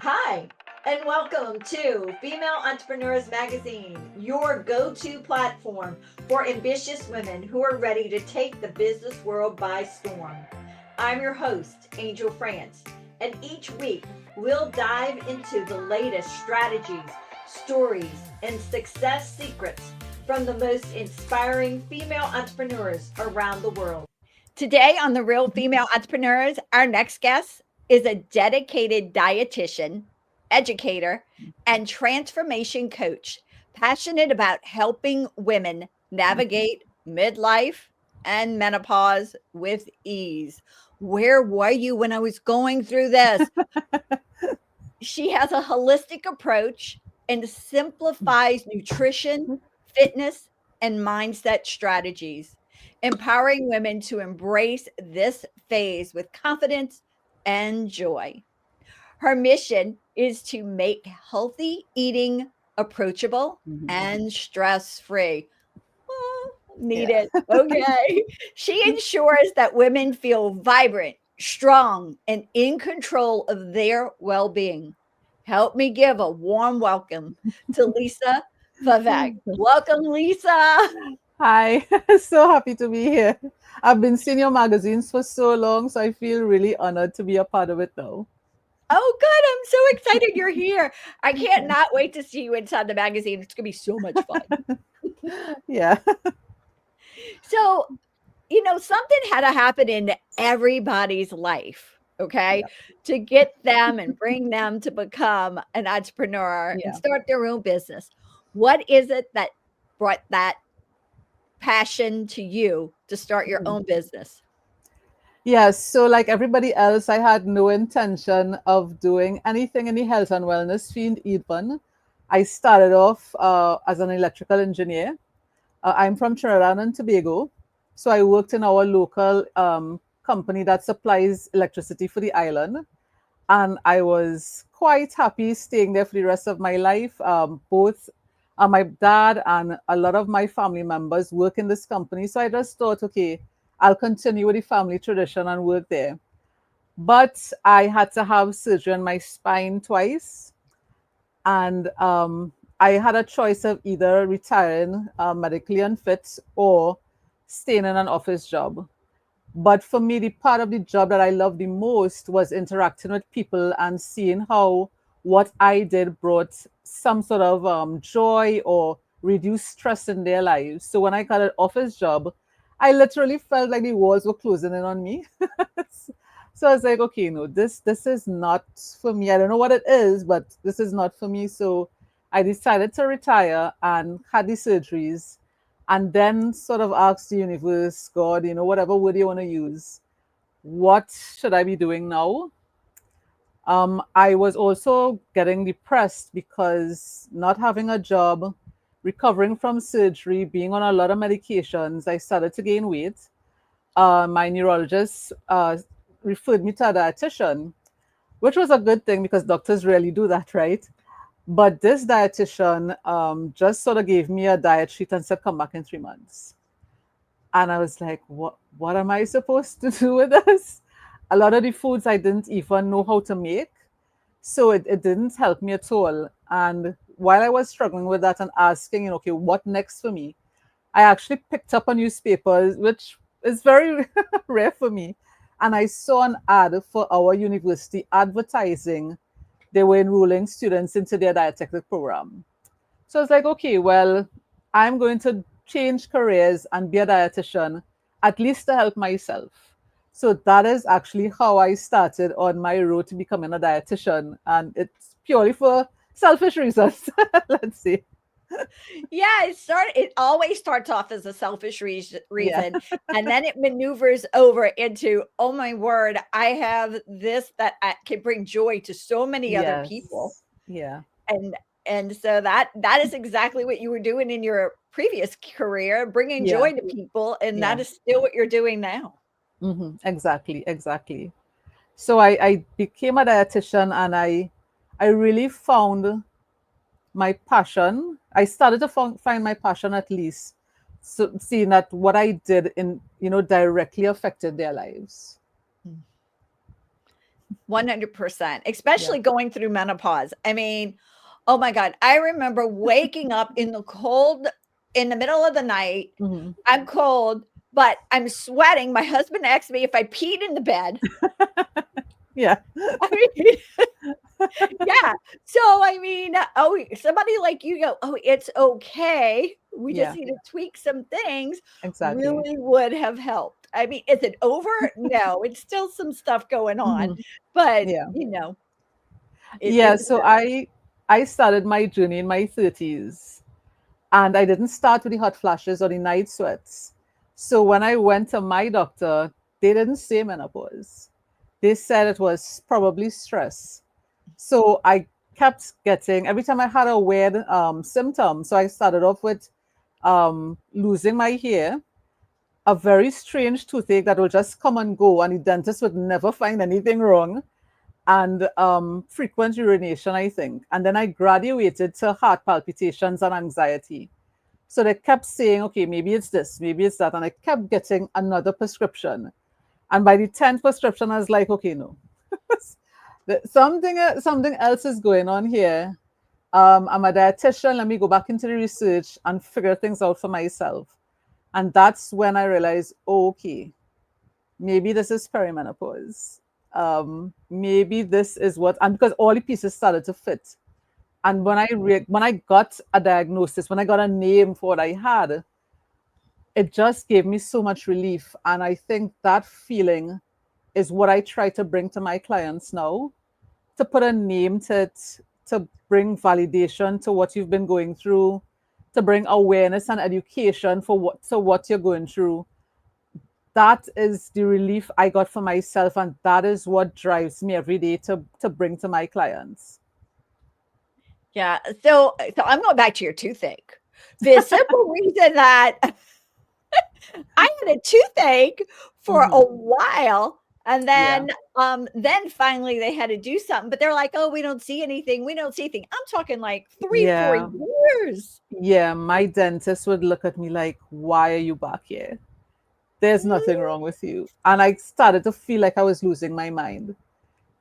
Hi, and welcome to Female Entrepreneurs Magazine, your go to platform for ambitious women who are ready to take the business world by storm. I'm your host, Angel France, and each week we'll dive into the latest strategies, stories, and success secrets from the most inspiring female entrepreneurs around the world. Today on The Real Female Entrepreneurs, our next guest is a dedicated dietitian, educator, and transformation coach, passionate about helping women navigate midlife and menopause with ease. Where were you when I was going through this? She has a holistic approach and simplifies nutrition, fitness, and mindset strategies, empowering women to embrace this phase with confidence and joy. Her mission is to make healthy eating approachable Mhm. and stress free. Need Yeah. it. Okay. She ensures that women feel vibrant, strong, and in control of their well being. Help me give a warm welcome to Lisa Feveck. Welcome, Lisa. Hi, so happy to be here. I've been seeing your magazines for so long, so I feel really honored to be a part of it now. Oh, good. I'm so excited you're here. I can't not wait to see you inside the magazine. It's going to be so much fun. Yeah. So, something had to happen in everybody's life, okay, Yeah. to get them and bring them to become an entrepreneur and Yeah. start their own business. What is it that brought that passion to you to start your Mhm. own business? Yes, so like everybody else, I had no intention of doing anything in the health and wellness field even. I started off as an electrical engineer. I'm from Trinidad and Tobago, so I worked in our local company that supplies electricity for the island. And I was quite happy staying there for the rest of my life. Both my dad and a lot of my family members work in this company, so I just thought, okay, I'll continue with the family tradition and work there. But I had to have surgery on my spine twice, and I had a choice of either retiring medically unfit or staying in an office job. But for me, the part of the job that I loved the most was interacting with people and seeing how what I did brought some sort of joy or reduced stress in their lives. So when I got an office job, I literally felt like the walls were closing in on me. So I was like, okay, no, this is not for me. I don't know what it is, but this is not for me. So I decided to retire and had the surgeries and then sort of ask the universe, God, whatever word you want to use, what should I be doing now? I was also getting depressed because not having a job, recovering from surgery, being on a lot of medications, I started to gain weight. My neurologist referred me to a dietitian, which was a good thing because doctors rarely do that, right? But this dietitian just sort of gave me a diet sheet and said, come back in 3 months. And I was like, what am I supposed to do with this? A lot of the foods I didn't even know how to make. So it didn't help me at all. And while I was struggling with that and asking, okay, what next for me? I actually picked up a newspaper, which is very rare for me. And I saw an ad for our university advertising they were enrolling students into their dietetic program. So I was like, okay, well, I'm going to change careers and be a dietitian, at least to help myself. So that is actually how I started on my road to becoming a dietitian. And it's purely for selfish reasons, let's say. Yeah, it always starts off as a selfish Yeah. reason, and then it maneuvers over into, "Oh my word, I have this that can bring joy to so many other people." Yes. Yeah. And so that is exactly what you were doing in your previous career, bringing Yeah. joy to people, and that Yeah. is still what you're doing now. Exactly. Exactly. So I became a dietitian and I really found my passion. I started to find my passion at least, so seeing that what I did in directly affected their lives. Mm. 100%, Yeah. especially going through menopause. I mean, oh my God, I remember waking up in the cold in the middle of the night. Hmm. I'm cold, but I'm sweating. My husband asked me if I peed in the bed. Yeah. I mean, yeah. So, I mean, oh, somebody like you go, "Oh, it's okay. We just Yeah. need to tweak some things," Exactly. really would have helped. I mean, is it over? No, it's still some stuff going on, Hmm. but, Yeah. it Yeah. was So I started my journey in my 30s, and I didn't start with the hot flashes or the night sweats. So when I went to my doctor, they didn't say menopause. They said it was probably stress. So I kept getting, every time I had a weird symptom. So I started off with losing my hair, a very strange toothache that will just come and go, and the dentist would never find anything wrong, and frequent urination, I think. And then I graduated to heart palpitations and anxiety. So they kept saying, okay, maybe it's this, maybe it's that. And I kept getting another prescription. And by the 10th prescription, I was like, okay, no, something else is going on here. I'm a dietitian. Let me go back into the research and figure things out for myself. And that's when I realized, oh, okay, maybe this is perimenopause. Maybe this is what, and because all the pieces started to fit. And when I got a diagnosis, when I got a name for what I had, it just gave me so much relief. And I think that feeling is what I try to bring to my clients now, to put a name to it, to bring validation to what you've been going through, to bring awareness and education for what you're going through. That is the relief I got for myself, and that is what drives me every day to bring to my clients. yeah. So I'm going back to your toothache. The simple reason that I had a toothache for a Hmm. while, and Yeah. then finally they had to do something, but they're like, "Oh, we don't see anything. We don't see anything." I'm talking like 3, 4 Yeah. years. Yeah. My dentist would look at me like, why are you back here? There's nothing Mm. wrong with you. And I started to feel like I was losing my mind.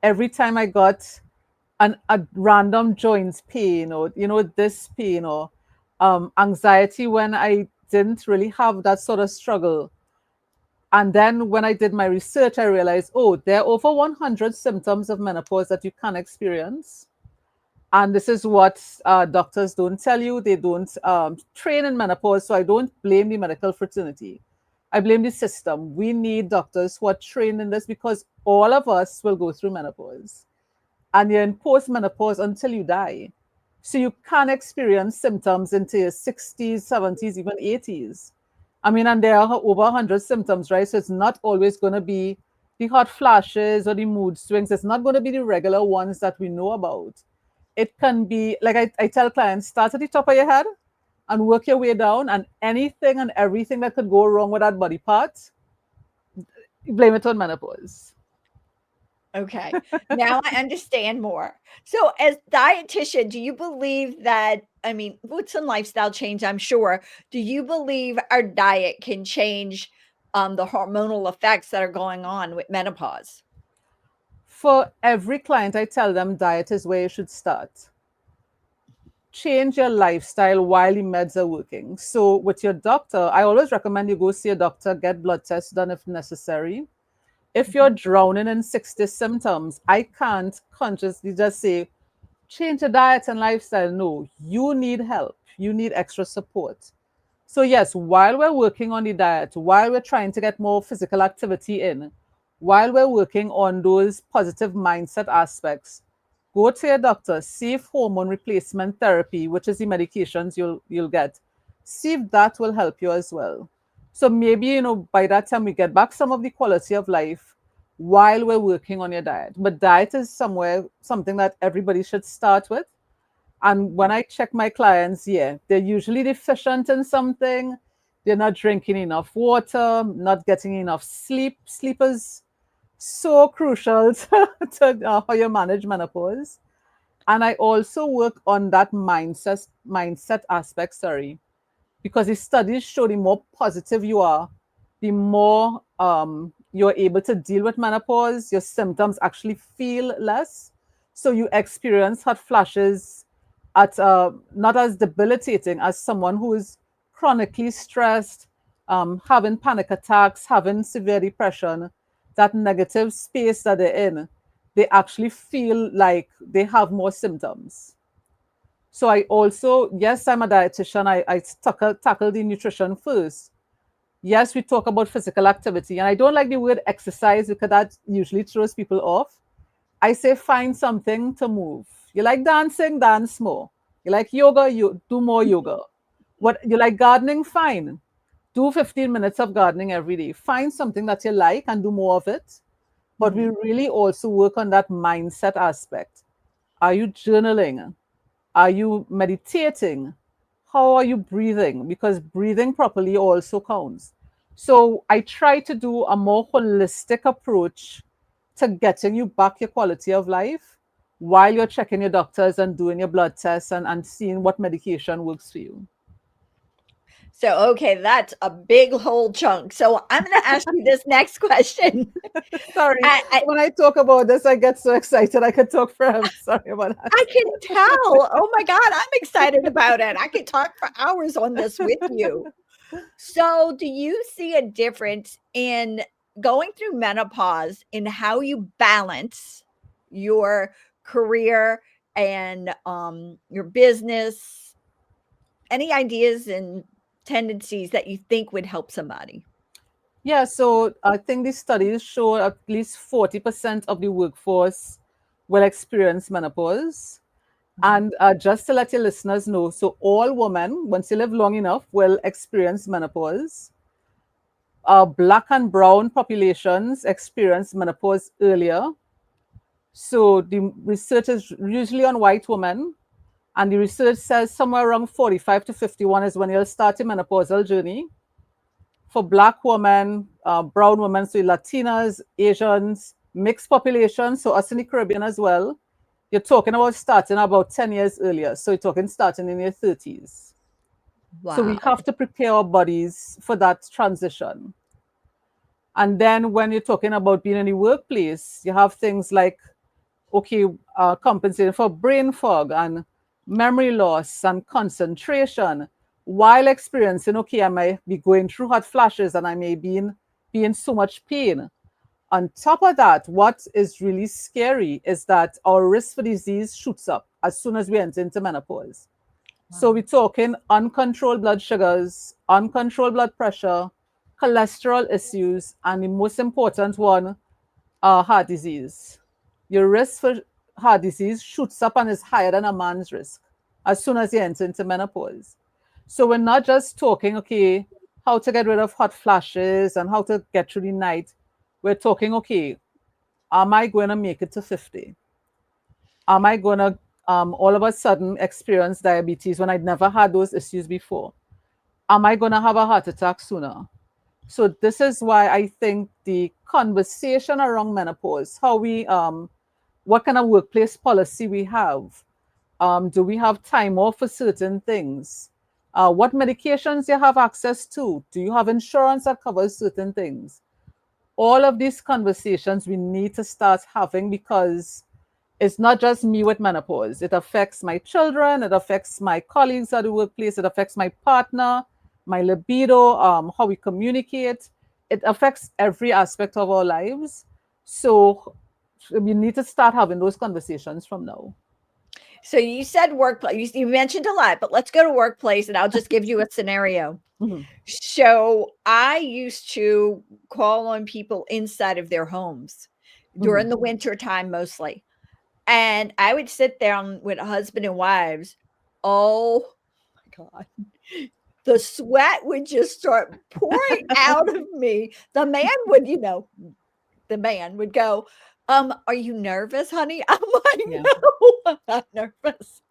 Every time I got a random joint pain, or this pain, or anxiety, when I didn't really have that sort of struggle. And then when I did my research, I realized, oh, there are over 100 symptoms of menopause that you can experience. And this is what doctors don't tell you. They don't train in menopause. So I don't blame the medical fraternity. I blame the system. We need doctors who are trained in this, because all of us will go through menopause, and you're in postmenopause until you die. So you can experience symptoms into your 60s, 70s, even 80s. I mean, and there are over 100 symptoms, right? So it's not always going to be the hot flashes or the mood swings. It's not going to be the regular ones that we know about. It can be, like I tell clients, start at the top of your head and work your way down, and anything and everything that could go wrong with that body part, blame it on menopause. Okay. Now I understand more. So as dietitian, do you believe that I mean, with some lifestyle change, I'm sure, do you believe our diet can change the hormonal effects that are going on with menopause? For every client, I tell them diet is where you should start. Change your lifestyle while the meds are working. So, with your doctor, I always recommend you go see a doctor, get blood tests done if necessary. If you're Mhm. drowning in 60 symptoms, I can't consciously just say, change your diet and lifestyle. No, you need help, you need extra support. So, yes, while we're working on the diet, while we're trying to get more physical activity in, while we're working on those positive mindset aspects, go to your doctor, see if hormone replacement therapy, which is the medications you'll get, see if that will help you as well. So maybe, by that time we get back some of the quality of life while we're working on your diet. But diet is something that everybody should start with. And when I check my clients, yeah, they're usually deficient in something. They're not drinking enough water, not getting enough sleep. Sleep is so crucial to how you manage menopause. And I also work on that mindset aspect, sorry, because the studies show the more positive you are, the more you're able to deal with menopause, your symptoms actually feel less. So you experience hot flashes at not as debilitating as someone who is chronically stressed, having panic attacks, having severe depression, that negative space that they're in, they actually feel like they have more symptoms. So I also, yes, I'm a dietitian. I tackle the nutrition first. Yes, we talk about physical activity, and I don't like the word exercise because that usually throws people off. I say find something to move. You like dancing, dance more. You like yoga, you do more yoga. What you like gardening, fine. Do 15 minutes of gardening every day. Find something that you like and do more of it. But we Mhm. really also work on that mindset aspect. Are you journaling? Are you meditating? How are you breathing? Because breathing properly also counts. So I try to do a more holistic approach to getting you back your quality of life while you're checking your doctors and doing your blood tests and seeing what medication works for you. So, okay, that's a big whole chunk. So, I'm going to ask you this next question. Sorry, I when I talk about this, I get so excited. I could talk forever. Sorry about that. I can tell. Oh my God, I'm excited about it. I could talk for hours on this with you. So, do you see a difference in going through menopause in how you balance your career and your business? Any ideas and tendencies that you think would help somebody? Yeah, so I think the studies show at least 40% of the workforce will experience menopause. Mhm. And just to let your listeners know, so all women, once you live long enough, will experience menopause. Black and brown populations experience menopause earlier. So the research is usually on white women, and the research says somewhere around 45 to 51 is when you'll start your menopausal journey. For Black women, brown women, so Latinas, Asians, mixed population, so us in the Caribbean as well, you're talking about starting about 10 years earlier. So you're talking starting in your 30s. So we Wow. have to prepare our bodies for that transition. And then when you're talking about being in the workplace, you have things like, okay, compensating for brain fog and memory loss and concentration while experiencing, okay, I might be going through hot flashes and I may be in so much pain. On top of that, what is really scary is that our risk for disease shoots up as soon as we enter into menopause. So Wow. we're talking uncontrolled blood sugars, uncontrolled blood pressure, cholesterol issues, and the most important one, heart disease. Your risk for heart disease shoots up and is higher than a man's risk as soon as you enter into menopause. So we're not just talking, okay, how to get rid of hot flashes and how to get through the night. We're talking, okay, am I going to make it to 50? Am I going to all of a sudden experience diabetes when I'd never had those issues before? Am I going to have a heart attack sooner? So this is why I think the conversation around menopause, how we, what kind of workplace policy we have, do we have time off for certain things? What medications you have access to? Do you have insurance that covers certain things? All of these conversations we need to start having because it's not just me with menopause. It affects my children, it affects my colleagues at the workplace, it affects my partner, my libido, how we communicate. It affects every aspect of our lives. So we need to start having those conversations from now. So you said workplace. You mentioned a lot, but let's go to workplace, and I'll just give you a scenario. Mhm, So I used to call on people inside of their homes mhm. during the winter time mostly. And I would sit down with husband and wives. Oh my God. The sweat would just start pouring out of me. The man would, the man would go, are you nervous, honey? I'm like, Yeah, no, I'm not nervous.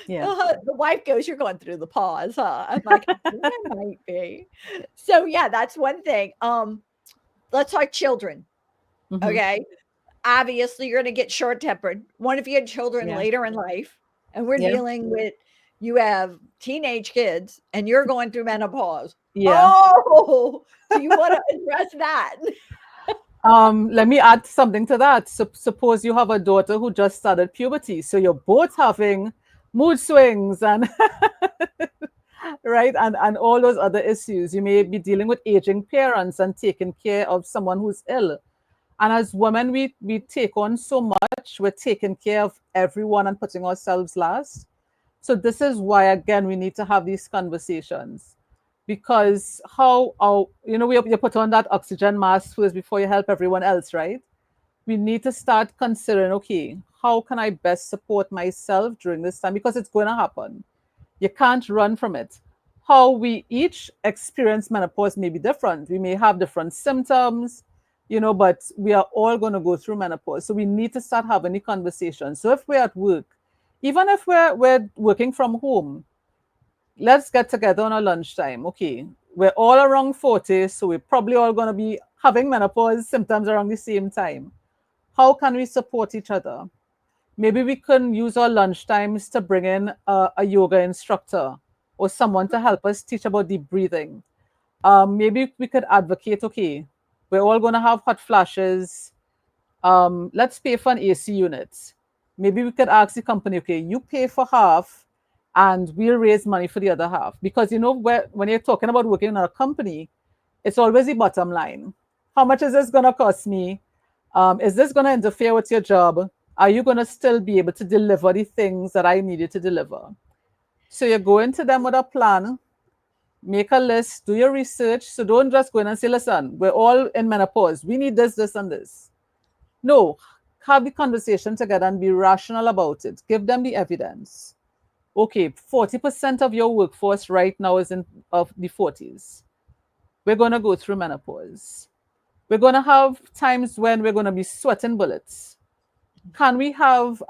yeah. The wife goes, "You're going through the pause, huh?" I'm like, "I think I might be." So, yeah, that's one thing. Let's talk children, Hmm. okay? Obviously, you're gonna get short-tempered. What if you had children Yeah, later in life, and we're yeah, dealing with you have teenage kids, and you're going through menopause. yeah. Oh, do you wanna address that? Let me add something to that. Suppose you have a daughter who just started puberty, so you're both having mood swings and right, and all those other issues. You may be dealing with aging parents and taking care of someone who's ill. And as women, we take on so much. We're taking care of everyone and putting ourselves last. So this is why again we need to have these conversations, because how our you put on that oxygen mask first before you help everyone else, right? We need to start considering, okay, how can I best support myself during this time, because it's going to happen. You can't run from it. How we each experience menopause may be different. We may have different symptoms, but we are all going to go through menopause. So we need to start having the conversation. So if we're at work, even if we're working from home, let's get together on a lunchtime. Okay, we're all around 40, so we're probably all going to be having menopause symptoms around the same time. How can we support each other? Maybe we can use our lunch times to bring in a yoga instructor or someone to help us teach about deep breathing. Maybe we could advocate, okay, we're all going to have hot flashes. Let's pay for an AC unit. Maybe we could ask the company, okay, you pay for half and we'll raise money for the other half. Because, when you're talking about working in a company, it's always the bottom line. How much is this going to cost me? Is this going to interfere with your job? Are you going to still be able to deliver the things that I needed to deliver? So you go into them with a plan, make a list, do your research. So don't just go in and say, listen, we're all in menopause. We need this, this, and this. No, have the conversation together and be rational about it. Give them the evidence. Okay, 40% of your workforce right now is in of the 40s. We're going to go through menopause. We're going to have times when we're going to be sweating bullets. Can we have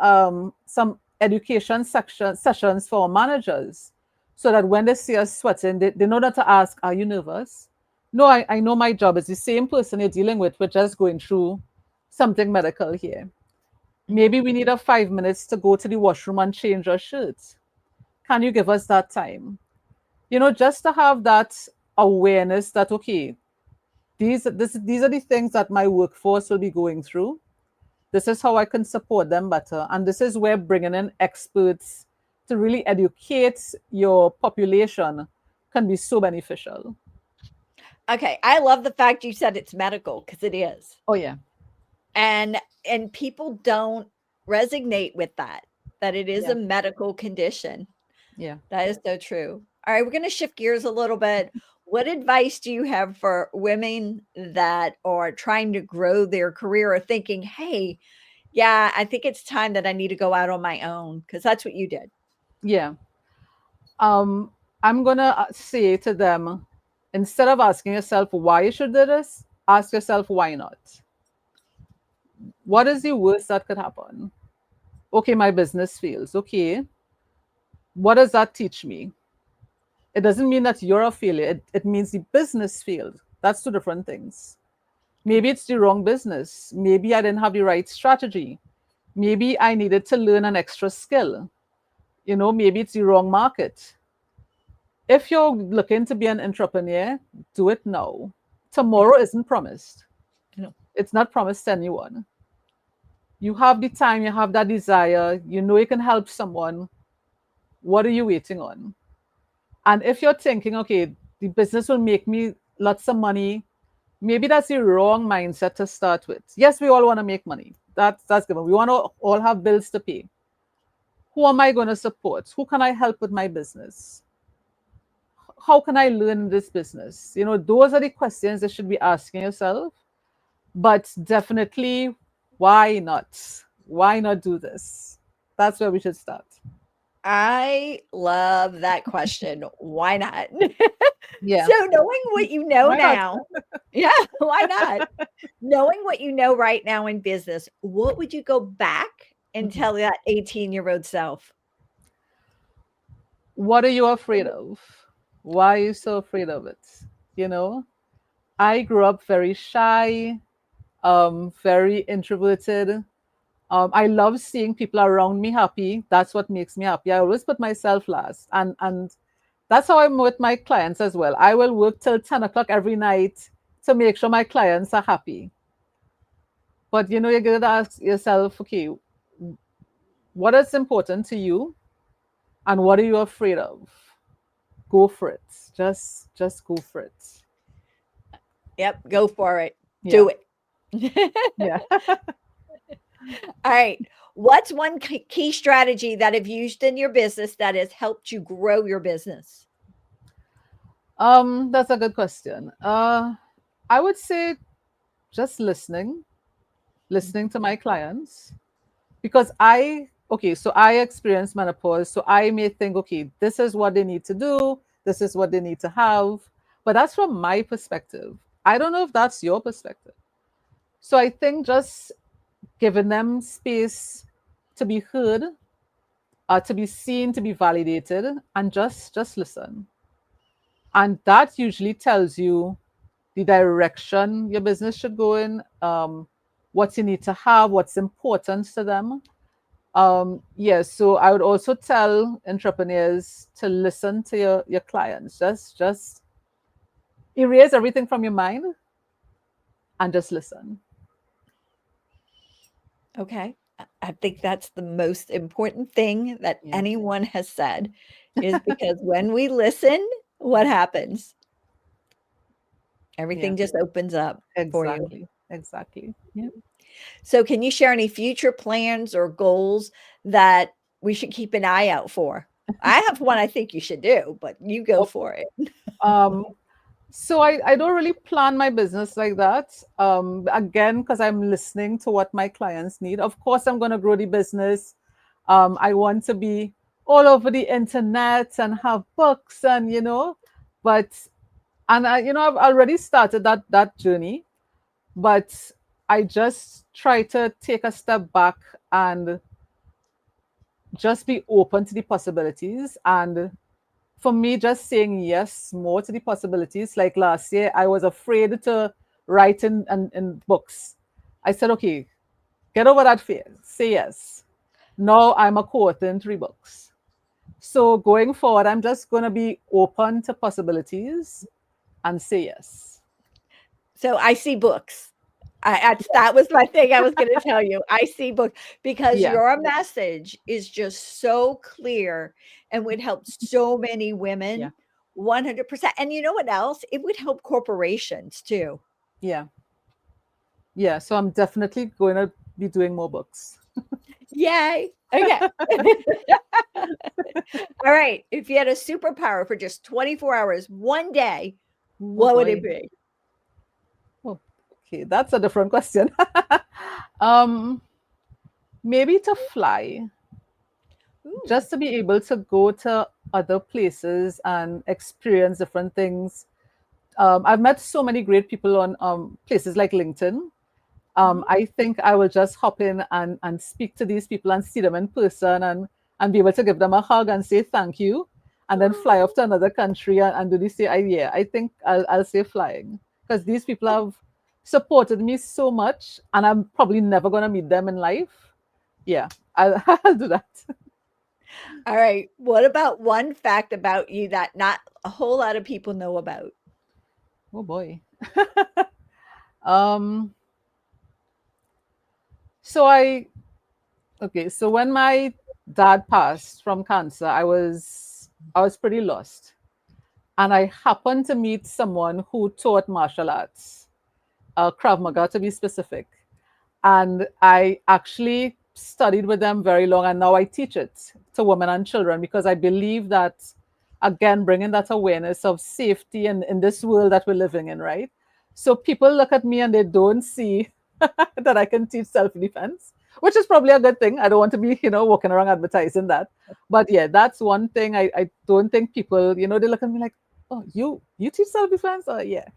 some education sessions for managers so that when they see us sweating, they know not to ask, are you nervous? No, I know my job is the same person you're dealing with. We're just going through something medical here. Mhm. Maybe we need a 5 minutes to go to the washroom and change our shirts. Can you give us that time? Just to have that awareness that, okay, these are the things that my workforce will be going through. This is how I can support them better. And this is where bringing in experts to really educate your population can be so beneficial. Okay, I love the fact you said it's medical because it is. Oh, yeah. And and people don't resonate with that it is Yeah. a medical condition. Yeah. That is so true. All right, we're going to shift gears a little bit. What advice do you have for women that are trying to grow their career or thinking, hey, yeah, I think it's time that I need to go out on my own? Because that's what you did. Yeah. Um, I'm going to say to them, instead of asking yourself why you should do this, ask yourself why not. What is the worst that could happen? Okay, my business fails. Okay, what does that teach me? It doesn't mean that you're a failure. It means the business failed. That's two different things. Maybe it's the wrong business. Maybe I didn't have the right strategy. Maybe I needed to learn an extra skill. Maybe it's the wrong market. If you're looking to be an entrepreneur, do it now. Mhm. Tomorrow isn't promised. No. It's not promised to anyone. You have the time, you have that desire, you can help someone. What are you waiting on? And if you're thinking, okay, the business will make me lots of money, maybe that's the wrong mindset to start with. Yes, we all want to make money. That's given. We want to all have bills to pay. Who am I going to support? Who can I help with my business? How can I learn this business? Those are the questions you should be asking yourself. But definitely, why not? Why not do this? That's where we should start. I love that question. Why not? Yeah. So, knowing what you know Why not? now, yeah, why not? Knowing what you know right now in business, what would you go back and Mhm. tell that 18-year-old self? What are you afraid of? Why are you so afraid of it? You know, I grew up very shy, very introverted. I love seeing people around me happy. That's what makes me happy. I always put myself last, and that's how I'm with my clients as well. I will work till 10 o'clock every night to make sure my clients are happy. But you're going to ask yourself, okay, what is important to you and what are you afraid of? Go for it. Just go for it. Yep, go for it. Yeah. Do it. Yeah. All right. What's one key strategy that have used in your business that has helped you grow your business? That's a good question. I would say just listening to my clients, because so I experience menopause, so I may think, okay, this is what they need to do, this is what they need to have, but that's from my perspective. I don't know if that's your perspective. So I think just giving them space to be heard, to be seen, to be validated, and just listen. And that usually tells you the direction your business should go in, what you need to have, what's important to them. Yes, so I would also tell entrepreneurs to listen to your clients. Just erase everything from your mind and just listen. Okay. I think that's the most important thing that Yeah. anyone has said is because when we listen, what happens? Yeah. Everything just opens up for you. Exactly. Exactly. Yeah. So, can you share any future plans or goals that we should keep an eye out for? I have one I think you should do, but you go Oh, for it. Um, so I don't really plan my business like that. Again, because I'm listening to what my clients need. Of course, I'm going to grow the business. I want to be all over the internet and have books and but and I've already started that journey, but I just try to take a step back and just be open to the possibilities. And for me, just saying yes more to the possibilities. Like last year, I was afraid to write in books. I said, okay, get over that fear, say yes. Now I'm a co-author in 3 books. So going forward, I'm just going to be open to possibilities and say yes. So, I see books. That was my thing I was gonna tell you. I see books because Yeah, your message is just so clear and would help so many yeah, women, 100%. And you know what else? It would help corporations too. yeah, yeah. So I'm definitely going to be doing more books. Yay. Okay. All right. If you had a superpower for just 24 hours, one day, Oh what would it boy. be? Oh, okay, that's a different question. um, Maybe to fly, Ooh. just to be able to go to other places and experience different things. I've met so many great people on places like LinkedIn. Mhm. I think I will just hop in and speak to these people and see them in person and be able to give them a hug and say thank you, and then fly off to another country and do this. Yeah, I think I'll say flying, because these people have supported me so much, and I'm probably never going to meet them in life. Yeah, I'll do that. All right. What about one fact about you that not a whole lot of people know about? Oh boy. um, so I Okay, so when my dad passed from cancer, I was pretty lost. And I happened to meet someone who taught martial arts, Krav Maga to be specific. And I actually studied with them very long, and now I teach it to women and children, because I believe that, again, bringing that awareness of safety in this world that we're living in, right? So people look at me and they don't see that I can teach self-defense, which is probably a good thing. I don't want to be, walking around advertising that. But yeah, that's one thing I don't think people, they look at me like, oh, you teach self-defense? Oh yeah,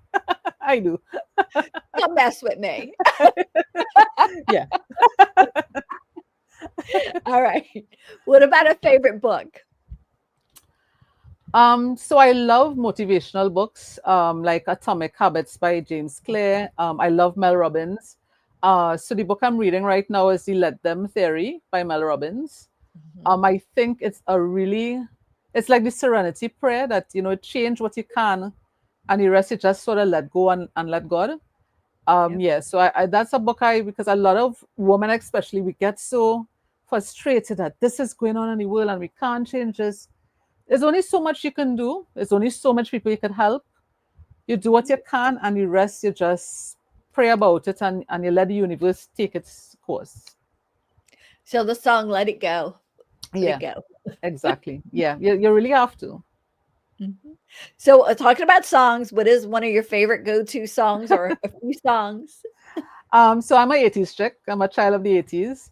I do. Don't mess with me. Yeah. All right. What about a favorite book? So I love motivational books, like Atomic Habits by James Clear. I love Mel Robbins. So the book I'm reading right now is The Let Them Theory by Mel Robbins. Mhm. I think it's like the Serenity Prayer that, change what you can, and the rest you just sort of let go and let God. Yep. Yeah, so that's a book because a lot of women, especially, we get so frustrated that this is going on in the world and we can't change this. There's only so much you can do. There's only so much people you can help. You do what you can, and the rest you just pray about it, and you let the universe take its course. So the song "Let It Go," let it Yeah, go. exactly. Yeah, you really have to. Mhm. So, talking about songs, what is one of your favorite go-to songs or a few songs? So I'm a 80s chick. I'm a child of the 80s.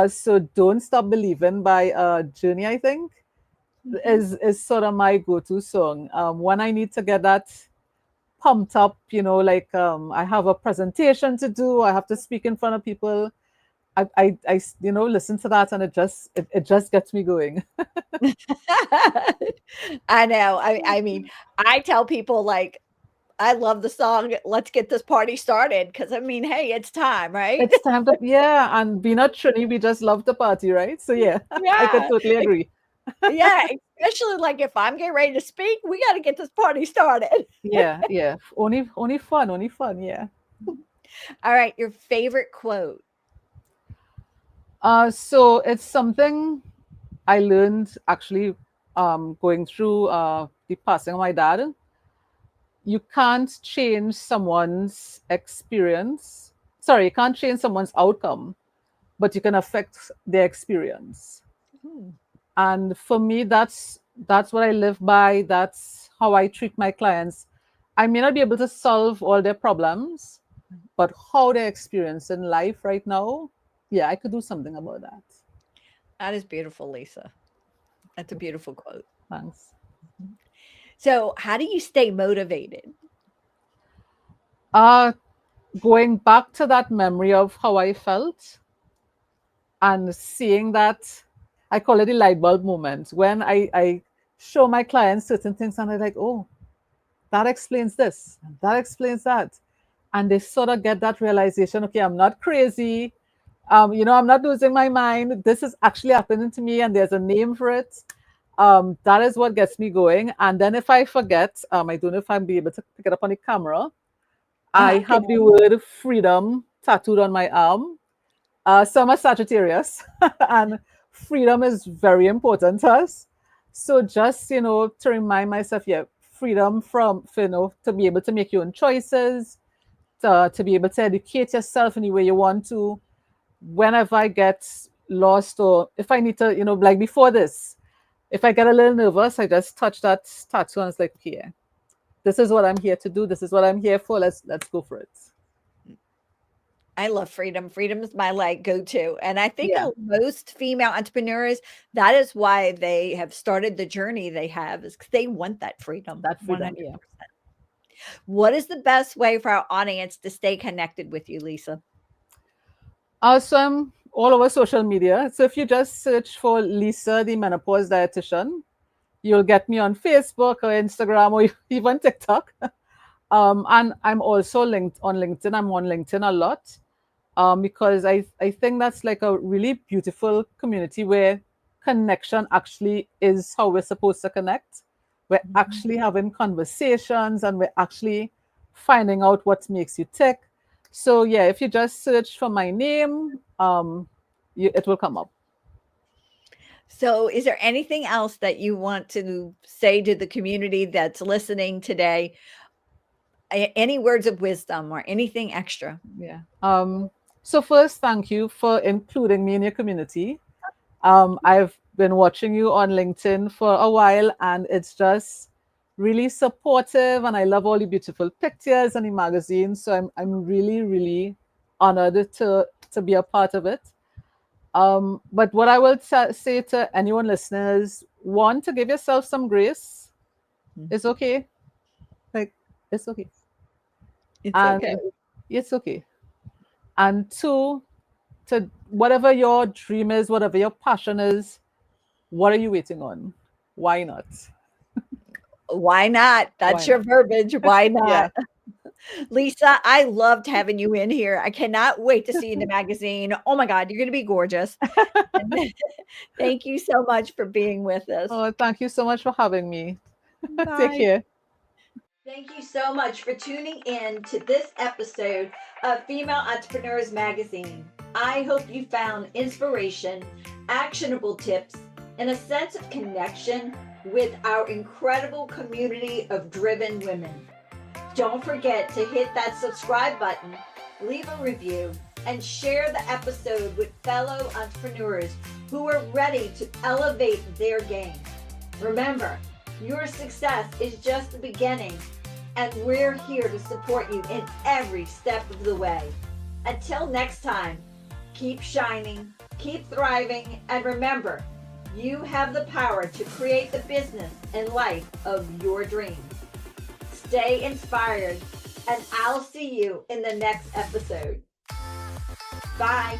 So Don't Stop Believing by Journey, I think, Mhm. is sort of my go-to song. When I need to get that pumped up, like I have a presentation to do, I have to speak in front of people. Listen to that, and it just gets me going. I know. I mean, I tell people, like, I love the song, "Let's get this party started," because I mean, hey, it's time, right? It's time to, yeah, and being a Trini, we just love the party, right? So yeah, I could Yeah. totally agree. Yeah, especially, like, if I'm getting ready to speak, we gotta get this party started. Yeah, yeah. Only fun, only fun, yeah. Alright, your favorite quote. So it's something I learned actually going through the passing of my dad. You can't change someone's experience. Sorry, you can't change someone's outcome, but you can affect their experience. Hmm. And for me, that's what I live by. That's how I treat my clients. I may not be able to solve all their problems, but how they're experiencing life right now, yeah, I could do something about that. That is beautiful, Lisa. That's a beautiful quote. Thanks. Mhm. So, how do you stay motivated? Uh, Going back to that memory of how I felt and seeing that, I call it the light bulb moment when I show my clients certain things and they're like, oh, that explains this, that explains that. And they sort of get that realization, okay, I'm not crazy. I'm not losing my mind. This is actually happening to me, and there's a name for it. That is what gets me going. And then if I forget, I don't know if I'll be able to pick it up on the camera. I Can have the word freedom tattooed on my arm. So I'm a Sagittarius, and freedom is very important to us. So just to remind myself, yeah, freedom to be able to make your own choices, to be able to educate yourself in the way you want to. Whenever I get lost, or if I need to, like before this, if I get a little nervous, I just touch that tattoo and it's like, okay, yeah, this is what I'm here to do. This is what I'm here for. Let's go for it. I love freedom. Freedom is my like go-to. And I think Yeah, most female entrepreneurs, that is why they have started the journey they have is because they want that freedom that freedom. Yeah. 100%. What is the best way for our audience to stay connected with you, Lisa? So I'm all over social media. So if you just search for Lisa, the menopause dietitian, you'll get me on Facebook or Instagram or even TikTok. And I'm also linked on LinkedIn. I'm on LinkedIn a lot because I think that's like a really beautiful community where connection actually is how we're supposed to connect. We're Mhm. actually having conversations and we're actually finding out what makes you tick. So yeah, if you just search for my name, it will come up. So, is there anything else that you want to say to the community that's listening today? Any words of wisdom or anything extra? Yeah. So first, thank you for including me in your community. I've been watching you on LinkedIn for a while, and it's just really supportive, and I love all the beautiful pictures and the magazines. So I'm really really honored to be a part of it. But what I will say to anyone listening is, one, to give yourself some grace. Mm. It's okay, like it's okay, It's and okay. it's okay. And two, to whatever your dream is, whatever your passion is, what are you waiting on? Why not? Why not? Why That's your not? verbiage. Why Yeah. not? Lisa, I loved having you in here. I cannot wait to see you in the magazine. Oh my God, you're going to be gorgeous. And thank you so much for being with us. Oh, thank you so much for having me. Take Bye. care. Thank you so much for tuning in to this episode of Female Entrepreneurs Magazine. I hope you found inspiration, actionable tips, and a sense of connection with our incredible community of driven women. Don't forget to hit that subscribe button, leave a review, and share the episode with fellow entrepreneurs who are ready to elevate their game. Remember, your success is just the beginning, and we're here to support you in every step of the way. Until next time, keep shining, keep thriving, and remember, you have the power to create the business and life of your dreams. Stay inspired, and I'll see you in the next episode. Bye.